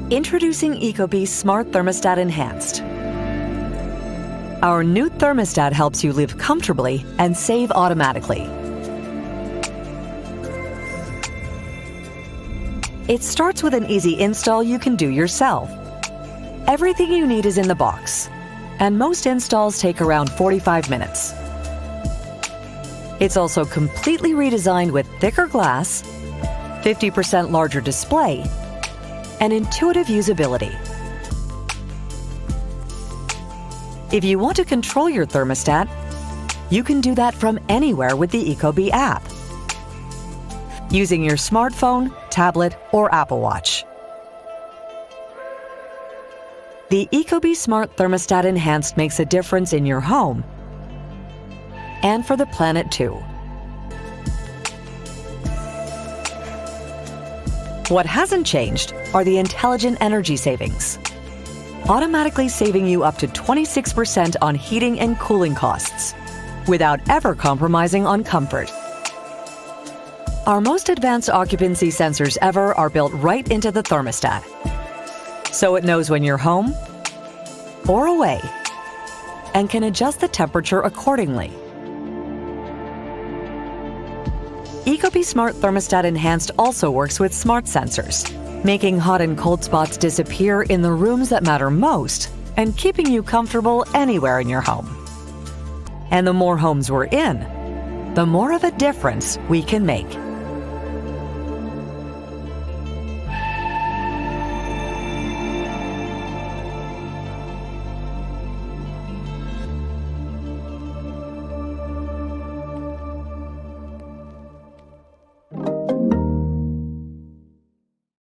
Introducing Ecobee Smart Thermostat Enhanced. Our new thermostat helps you live comfortably and save automatically. It starts with an easy install you can do yourself. Everything you need is in the box, and most installs take around 45 minutes. It's also completely redesigned with thicker glass, 50% larger display, and intuitive usability. If you want to control your thermostat, you can do that from anywhere with the Ecobee app, using your smartphone, tablet, or Apple Watch. The Ecobee Smart Thermostat Enhanced makes a difference in your home and for the planet too. What hasn't changed are the intelligent energy savings, automatically saving you up to 26% on heating and cooling costs, without ever compromising on comfort. Our most advanced occupancy sensors ever are built right into the thermostat, so it knows when you're home or away and can adjust the temperature accordingly. Ecobee Smart Thermostat Enhanced also works with smart sensors, making hot and cold spots disappear in the rooms that matter most and keeping you comfortable anywhere in your home. And the more homes we're in, the more of a difference we can make.